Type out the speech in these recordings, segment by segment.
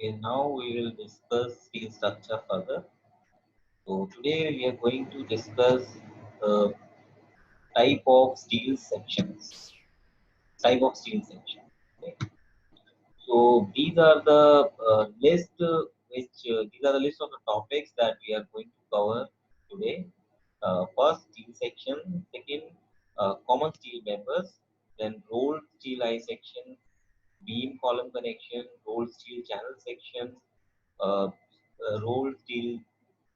Okay, now we will discuss steel structure further. So today we are going to discuss the type of steel sections. Type of steel section. Okay. So these are the list which these are the list of the topics that we are going to cover today. First steel section, second common steel members, then rolled steel I section, beam column connection, rolled steel channel sections, rolled steel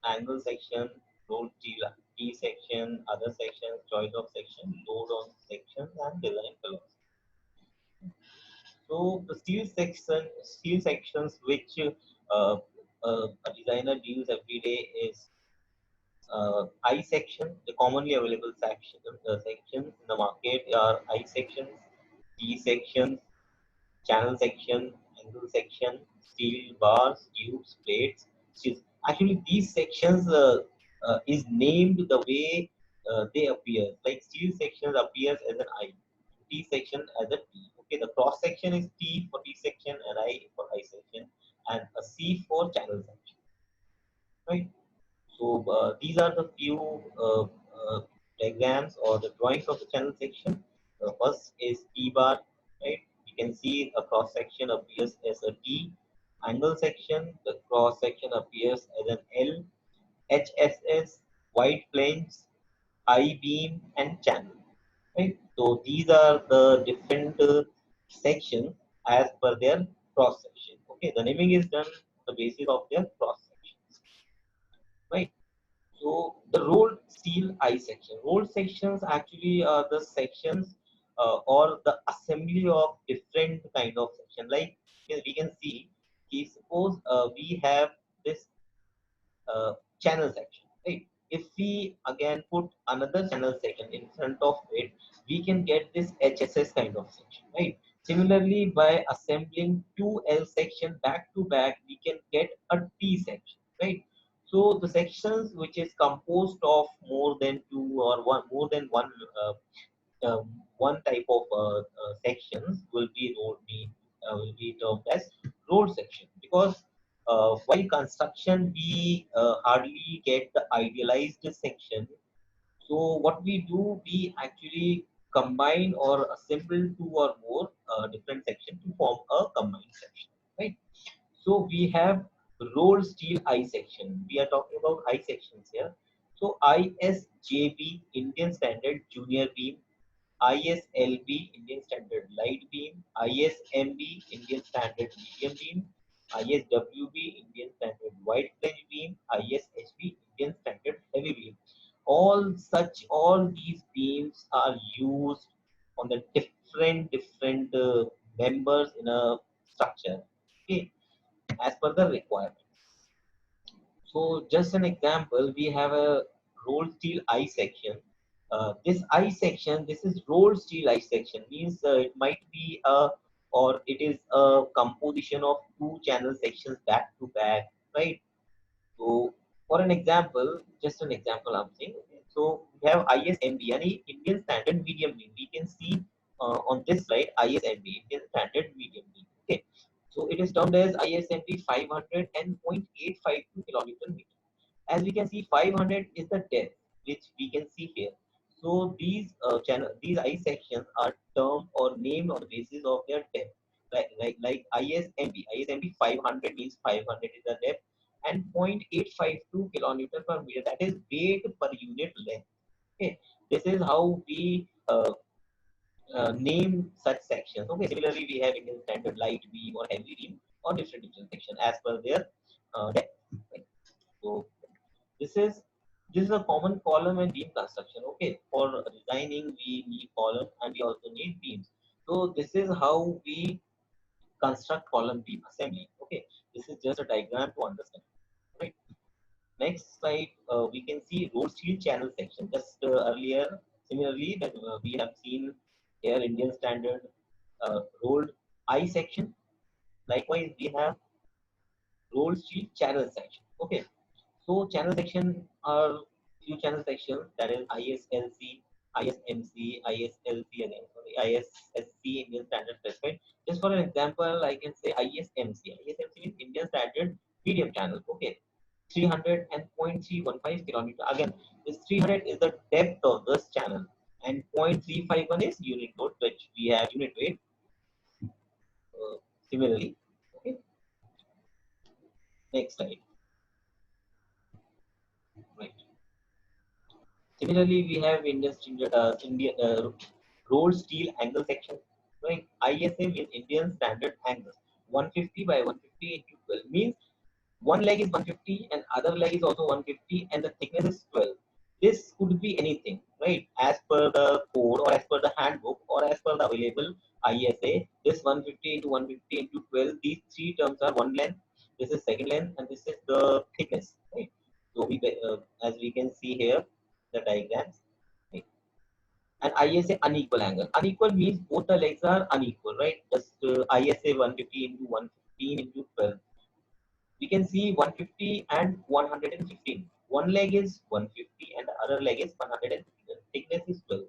angle section, rolled steel T section, other sections, choice of section, load on sections, and design philosophy. So the steel sections which a designer deals every day is I section. The commonly available sections in the market are I sections, T sections, channel section, angle section, steel bars, tubes, plates. Steel. Actually, these sections is named the way they appear. Like steel sections appears as an I, T section as a T. Okay, the cross section is T for T section and I for I section, and a C for channel section. Right. So these are the few diagrams or the drawings of the channel section. The first is T bar, right? You can see a cross section appears as a T. Angle section, the cross section appears as an L. HSS, white planes, I beam, and channel. Right? So these are the different sections as per their cross section. Okay, the naming is done on the basis of their cross sections. Right? So the rolled steel I section. Rolled sections actually are the sections or the assembly of different kind of section. Like we can see, suppose we have this channel section, right? If we again put another channel section in front of it, we can get this HSS kind of section, right? Similarly, by assembling two L section back to back, we can get a T section, right? So the sections which is composed of more than two or more than one type of sections will be termed as road section, because while construction we hardly get the idealized section. So what we do, we actually combine or assemble two or more different sections to form a combined section, right? So we have rolled steel I section. We are talking about I sections here. So ISJB, Indian Standard Junior Beam, ISLB, Indian Standard Light Beam, ISMB, Indian Standard Medium Beam, ISWB, Indian Standard Wide Flange Beam, ISHB, Indian Standard Heavy Beam. All these beams are used on the different members in a structure. Okay, as per the requirement. So just an example, we have a rolled steel I section. This I section, this is rolled steel I section, means it might be a, or it is a composition of two channel sections back to back, right? So for an example, just an example I'm saying. Okay. So we have ISMB, yani Indian Standard Medium Beam. We can see on this slide ISMB, Indian Standard Medium Beam. Okay. So it is termed as ISMB 500 and 0.852 kilonewton meter. As we can see, 500 is the depth, which we can see here. So these I sections are termed or named on the basis of their depth. Like ISMB 500 means 500 is the depth, and 0.852 kilonewton per meter, that is weight per unit length. Okay, this is how we name such sections. Okay, similarly, we have Indian Standard Light Beam or Heavy Beam or different section as per their depth. Right? So this is a common column and beam construction. Okay, for designing we need column and we also need beams. So this is how we construct column beam assembly. Okay, this is just a diagram to understand. Right. Next slide, we can see rolled steel channel section. Just earlier, similarly, that we have seen here Indian Standard rolled I section. Likewise, we have rolled steel channel section. Okay, so channel section are few channel sections, that is ISLC. ISMC, ISLC again, sorry, ISSC, Indian Standard Specified. Just for an example, I can say ISMC. ISMC means Indian Standard Medium Channel. Okay, 300 and 0.315 kilometer. Again, this 300 is the depth of this channel, and 0.351 is unit load, which we have unit weight. Similarly, okay. Next slide. Right. Similarly, we have Indian rolled steel angle section. Right. ISA means Indian Standard Angle. 150 by 150 into 12 means one leg is 150 and other leg is also 150 and the thickness is 12. This could be anything, right? As per the code or as per the handbook or as per the available ISA, this 150 into 150 into 12, these three terms are one length, this is second length, and this is the thickness, right? So as we can see here, the diagrams, right? And ISA unequal angle. Unequal means both the legs are unequal, right? Just ISA 150 into 115 into 12. We can see 150 and 115. One leg is 150 and the other leg is 115. The thickness is 12.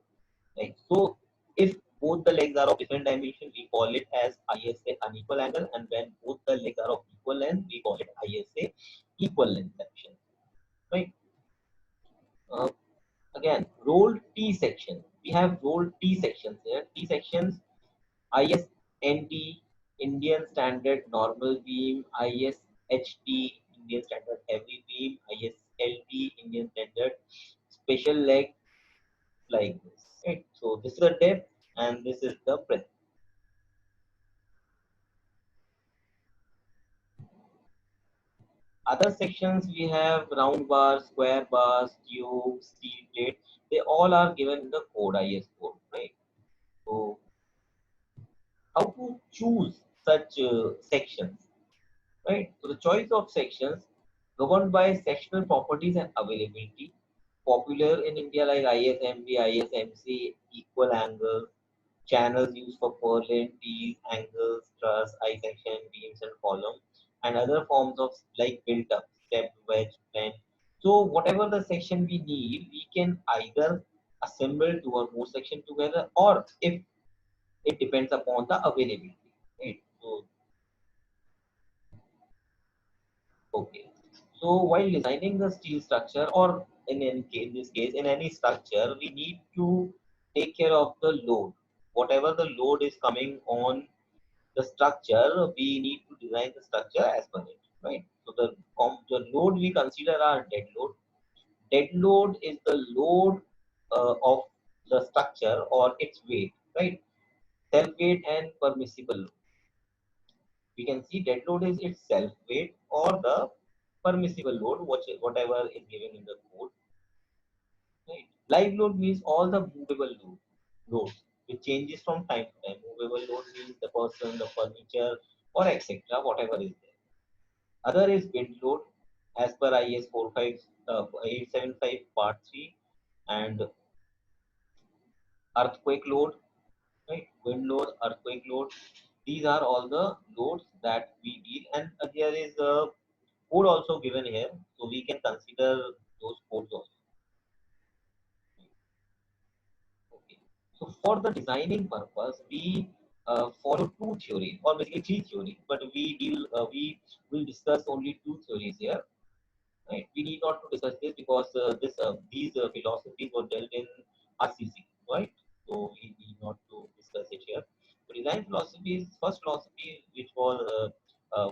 Right? So if both the legs are of different dimension, we call it as ISA unequal angle, and when both the legs are of equal length, we call it ISA equal length section. Right? Uh, Again, rolled T section. We have rolled T sections here. T sections: ISNT, Indian Standard Normal Beam; ISHT, Indian Standard Heavy Beam; ISLT, Indian Standard Special Leg, like this. Right. So this is the depth and this is the breadth. Other sections we have round bars, square bars, tube, steel plate. They all are given in the code, IS code, right? So how to choose such sections, right? So the choice of sections governed by sectional properties and availability. Popular in India like ISMB, ISMC, equal angles, channels used for purlin, tees, angles, truss, I section, beams, and column, and other forms of like built up, step, wedge, bend. So whatever the section we need, we can either assemble two or more section together, or if it depends upon the availability. Right? So okay. So while designing the steel structure, or in this case, in any structure, we need to take care of the load. Whatever the load is coming on the structure, we need to design the structure as per it, right? So the load we consider are dead load. Dead load is the load of the structure or its weight, right? Self weight and permissible load. We can see dead load is its self weight or the permissible load, whatever is given in the code. Right? Live load means all the movable loads, which changes from time to time. Movable load means the person, the furniture, or etc. Whatever is there. Other is wind load, as per IS 875 Part 3, and earthquake load, right? Wind load, earthquake load. These are all the loads that we deal, and there is a code also given here, so we can consider those codes also. Okay. So for the designing purpose, we follow two theories, or basically three theories, but we will discuss only two theories here. Right? We need not to discuss this because these philosophies were dealt in RCC, right? So we need not to discuss it here. So design philosophy is first philosophy, which was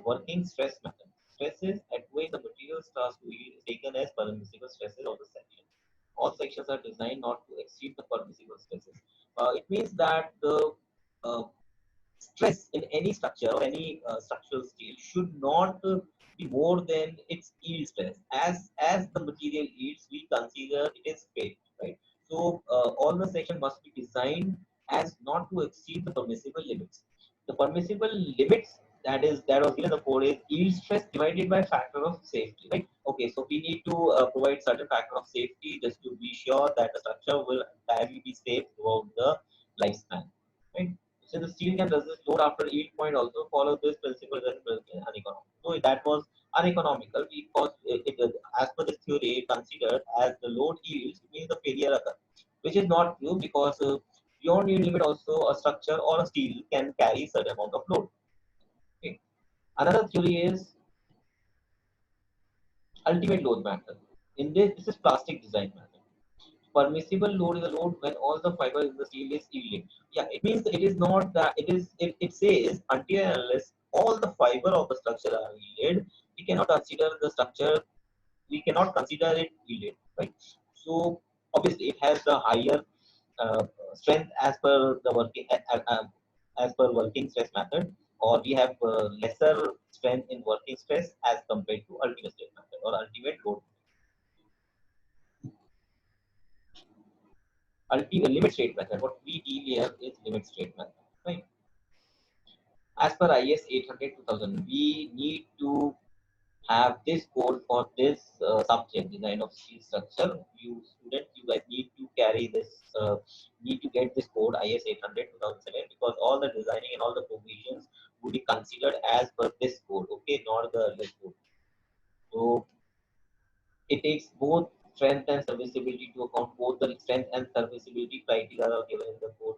working stress method. Stresses outweigh the material stress to be taken as permissible stresses of the section. All sections are designed not to exceed the permissible stresses. It means that the uh, stress in any structure or any structural steel should not be more than its yield stress. As the material yields, we consider it is failed, right? So all the section must be designed as not to exceed the permissible limits. The permissible limits that was given in the code is yield stress divided by factor of safety, right? Okay, so we need to provide certain factor of safety just to be sure that the structure will entirely be safe throughout the lifespan, right? So the steel can resist load after yield point also follow this principle as uneconomical. So that was uneconomical because as per this theory considered as the load yields, it means the failure occurs. which is not true because beyond yield limit also a structure or a steel can carry certain amount of load. Okay. Another theory is ultimate load method. In this is plastic design method. Permissible load is a load when all the fiber in the steel is yielding. Yeah, it means it is not that it says until and unless all the fiber of the structure are yielded, we cannot consider the structure, we cannot consider it yielded, right? So obviously it has the higher uh, strength as per the working as per working stress method, or we have lesser strength in working stress as compared to ultimate stress method or ultimate load. Ultimate limit state method. What we deal here is limit state method, right? As per IS 800-2000, we need to have this code for this subject, design of steel structure. You students, you guys need to carry this, need to get this code IS 800-2007 because all the designing and all the provisions would be considered as per this code, okay, not the other code. So it takes both strength and serviceability to account. Both the strength and serviceability criteria are given in the code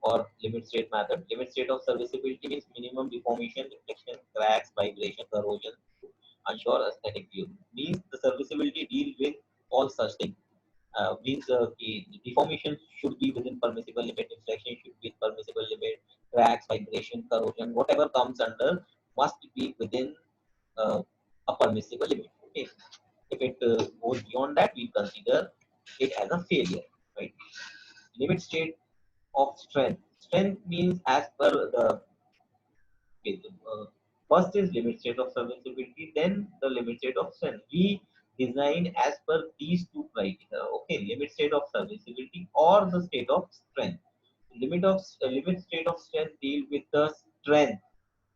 or limit state method. Limit state of serviceability means minimum deformation, reflection, cracks, vibration, corrosion to ensure aesthetic view. Means the serviceability deal with all such things. Means the deformation should be within permissible limit, reflection should be permissible limit, cracks, vibration, corrosion, whatever comes under must be within uh, a permissible limit. Okay. If it goes beyond that, we consider it as a failure. Right. Limit state of strength. Strength means as per the okay, first is limit state of serviceability, then the limit state of strength. We design as per these two criteria. Okay, limit state of serviceability or the state of strength. Limit state of strength deal with the strength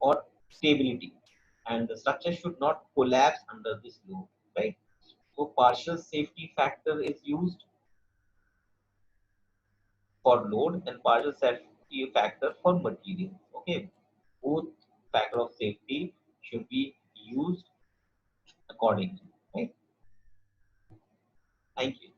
or stability, and the structure should not collapse under this load. Right. So partial safety factor is used for load and partial safety factor for material. Okay, both factor of safety should be used accordingly. Right? Thank you.